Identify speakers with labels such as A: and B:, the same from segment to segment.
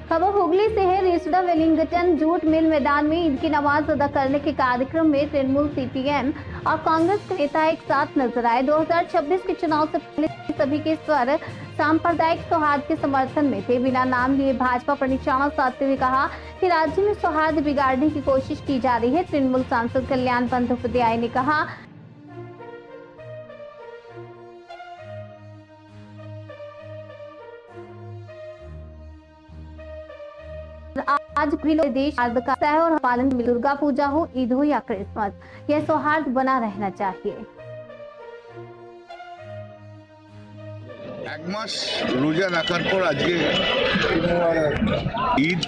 A: खबर हुगली से है। रिसडा वेलिंगटन जूट मिल मैदान में ईद की नमाज अदा करने के कार्यक्रम में तृणमूल, सीपीएम और कांग्रेस के नेता एक साथ नजर आए। 2026 के चुनाव से पहले सभी के स्वर सांप्रदायिक सौहार्द के समर्थन में थे। बिना नाम लिए भाजपा पर निशाना साधते हुए कहा कि राज्य में सौहार्द बिगाड़ने की कोशिश की जा रही है। तृणमूल सांसद कल्याण बंदोपाध्याय ने कहा, आज भी देश सौहार्द का है और पालन में दुर्गा पूजा हो, ईद हो या क्रिसमस, यह सौहार्द बना रहना चाहिए।
B: এক মাস রোজা রাখার পর আজকে ঈদ,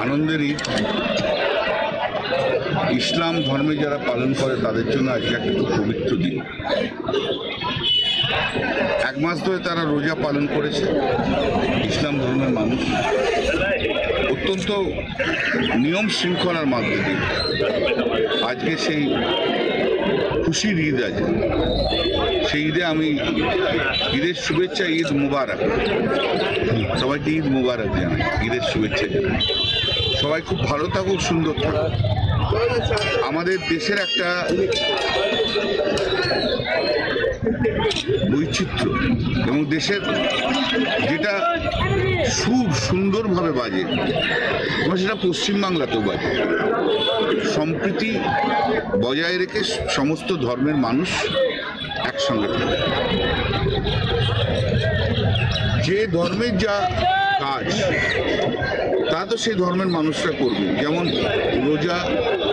B: আনন্দের ঈদ, ইসলাম ধর্মে যারা পালন করে তাদের জন্য আজকে একটা খুব পবিত্র দিন। এক মাস ধরে তারা রোজা পালন করেছে। ইসলাম ধর্মের মানুষ অত্যন্ত নিয়ম শৃঙ্খলার মাধ্যমে আজকে সেই খুশির ঈদ আছে। সেই ঈদে আমি ঈদের শুভেচ্ছা, ঈদ মুবারক, সবাইকে ঈদ মুবারক জানাই, ঈদের শুভেচ্ছা জানাই। সবাই খুব ভালো থাকুক, সুন্দর থাকুক। আমাদের দেশের একটা বৈচিত্র্য এবং দেশের যেটা সুর সুন্দরভাবে বাজে এবং সেটা পশ্চিমবাংলাতেও বাজে। সম্প্রীতি বজায় রেখে সমস্ত ধর্মের মানুষ একসঙ্গে থাকে। যে ধর্মের যা কাজ তা তো সেই ধর্মের মানুষরা করবে। যেমন রোজা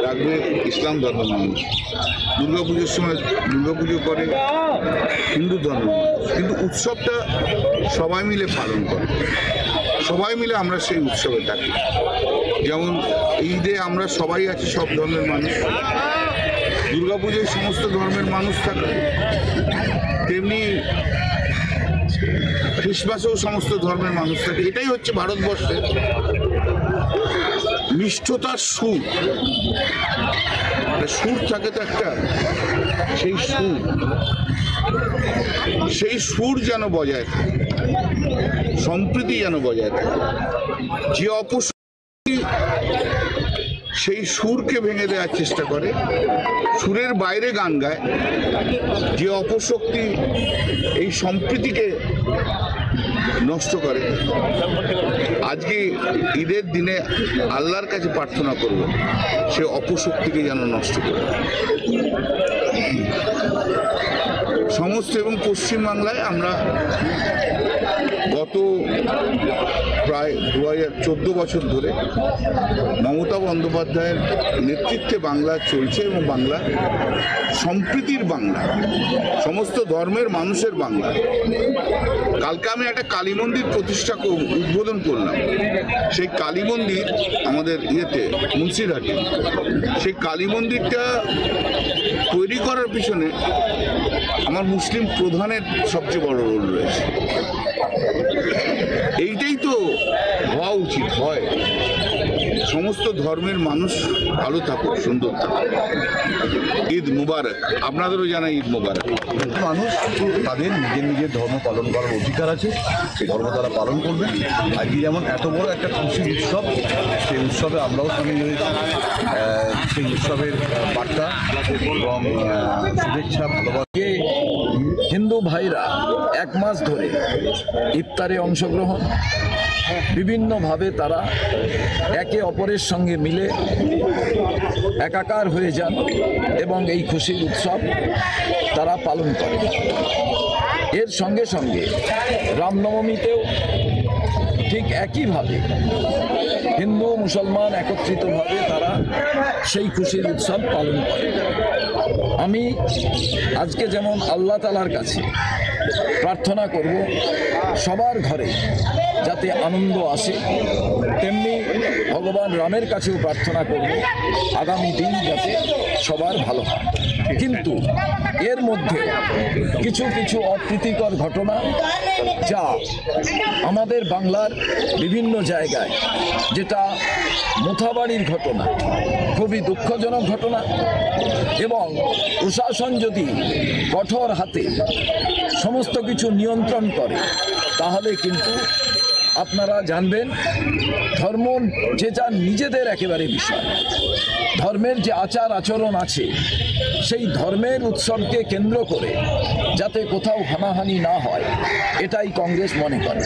B: রাখবে ইসলাম ধর্মের মানুষ, দুর্গাপুজোর সময় দুর্গাপুজো করে হিন্দু ধর্মের মানুষ, কিন্তু উৎসবটা সবাই মিলে পালন করে। সবাই মিলে আমরা সেই উৎসবে থাকি। যেমন ঈদে আমরা সবাই আছি, সব ধর্মের মানুষ। দুর্গাপুজোয় সমস্ত ধর্মের মানুষ থাকে, তেমনি খ্রিস্টমাসেও সমস্ত ধর্মের মানুষ থাকে। এটাই হচ্ছে ভারতবর্ষের মিষ্টতার সুর। সুর থাকে তো একটা, সেই সুর যেন বজায় থাকে, সম্প্রীতি যেন বজায় থাকে। যে অপশক্তি সেই সুরকে ভেঙে দেওয়ার চেষ্টা করে, সুরের বাইরে গান গায়, যে অপশক্তি এই সম্প্রীতিকে নষ্ট করে, আজকে ঈদের দিনে আল্লাহর কাছে প্রার্থনা করব সে অপশক্তিকে যেন নষ্ট করে। সমস্ত এবং পশ্চিমবাংলায় আমরা গত প্রায় 2014 বছর ধরে মমতা বন্দ্যোপাধ্যায়ের নেতৃত্বে বাংলা চলছে এবং বাংলা সম্প্রীতির বাংলা, সমস্ত ধর্মের মানুষের বাংলা। কালকে আমি একটা কালী মন্দির প্রতিষ্ঠা উদ্বোধন করলাম। সেই কালী মন্দির আমাদের মুন্সিরহাটে, সেই কালী মন্দিরটা তৈরি করার পিছনে আমার মুসলিম প্রধানের সবচেয়ে বড় রোল রয়েছে। এইটাই তো হওয়া উচিত হয়। সমস্ত ধর্মের মানুষ ভালো থাকুক, সুন্দর থাকুক। ঈদ মুবারক। আপনাদেরও জানাই ঈদ মুবারক।
C: মানুষ তাদের নিজের নিজের ধর্ম পালন করার অধিকার আছে, সেই ধর্ম তারা পালন করবে। আজকে যেমন এত বড় একটা খুশির উৎসব, সেই উৎসবে আমরাও সামিল হয়েছি। সেই উৎসবের বার্তা এবং শুভেচ্ছা, ভালোবাসা।
D: হিন্দু ভাইরা এক মাস ধরে ইফতারে অংশগ্রহণ, বিভিন্নভাবে তারা একে অপরের সঙ্গে মিলে একাকার হয়ে যান এবং এই খুশির উৎসব তারা পালন করে। এর সঙ্গে সঙ্গে রামনবমীতেও ঠিক একইভাবে হিন্দু মুসলমান একত্রিতভাবে তারা সেই খুশির উৎসব পালন করে। আমি আজকে যেমন আল্লাহ তাআলার কাছে প্রার্থনা করব সবার ঘরে যাতে আনন্দ আসে, তেমনি ভগবান রামের কাছেও প্রার্থনা করব আগামী দিন যাতে সবার ভালো হয়। কিন্তু এর মধ্যে কিছু কিছু অপ্রীতিকর ঘটনা যা আমাদের বাংলার বিভিন্ন জায়গায়, যেটা মোথাবাড়ির ঘটনা, খুবই দুঃখজনক ঘটনা এবং প্রশাসন যদি কঠোর হাতে সমস্ত কিছু নিয়ন্ত্রণ করে তাহলে কিন্তু আপনারা জানবেন ধর্ম যে যার নিজেদের একেবারে বিষয়। ধর্মের যে আচার আচরণ আছে সেই ধর্মের উৎসবকে কেন্দ্র করে যাতে কোথাও হানাহানি না হয় এটাই কংগ্রেস মনে করে,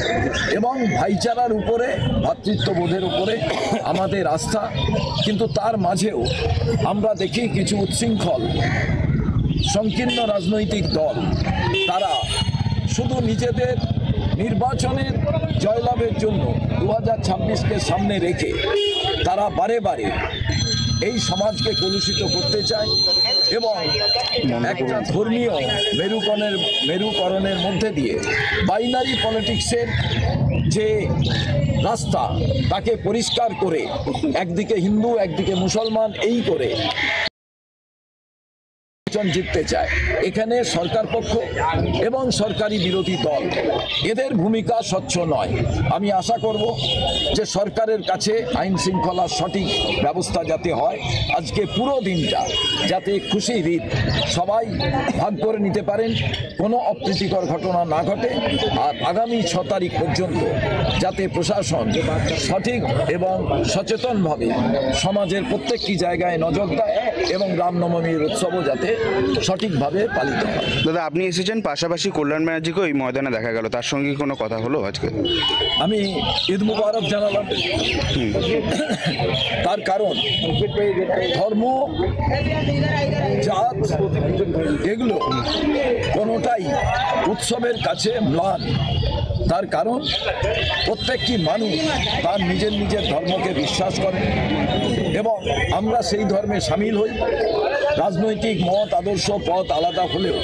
D: এবং ভাইচারার উপরে ভ্রাতৃত্ববোধের উপরে আমাদের আস্থা। কিন্তু তার মাঝেও আমরা দেখি কিছু উচ্ছৃঙ্খল সংকীর্ণ রাজনৈতিক দল তারা শুধু নিজেদের নির্বাচনের জয়লাভের জন্য 2026কে সামনে রেখে তারা বারে বারে এই সমাজকে কলুষিত করতে চায় এবং একটা ধর্মীয় মেরুকরণের মধ্যে দিয়ে বাইনারি পলিটিক্সের যে রাস্তা তাকে পরিষ্কার করে একদিকে হিন্দু একদিকে মুসলমান এই করে জিততে চায়। এখানে সরকার পক্ষ এবং সরকারি বিরোধী দল এদের ভূমিকা স্বচ্ছ নয়। আমি আশা করব যে সরকারের কাছে আইন শৃঙ্খলার সঠিক ব্যবস্থা যাতে হয়, আজকে পুরো দিনটা যাতে খুশির ঈদ সবাই ভাগ করে নিতে পারেন, কোনো অপ্রীতিকর ঘটনা না ঘটে, আর আগামী 6 তারিখ পর্যন্ত যাতে প্রশাসন সঠিক এবং সচেতনভাবে সমাজের প্রত্যেকটি জায়গায় নজর দেয় এবং রামনবমীর উৎসবও যাতে সঠিকভাবে পালিত হয়।
E: দাদা, আপনি এসেছেন, পাশাপাশি কল্যাণ ব্যানার্জিকে ওই ময়দানে দেখা গেল, তার সঙ্গে কোনো কথা হলো আজকে?
D: আমি ঈদ মুবারক জানালাম। তার কারণ ধর্ম জাত এগুলো কোনোটাই উৎসবের কাছে ম্লান। তার কারণ প্রত্যেকটি মানুষ তার নিজের নিজের ধর্মকে বিশ্বাস করে এবং আমরা সেই ধর্মে সামিল হই। রাজনৈতিক মত আদর্শ পথ আলাদা হলেও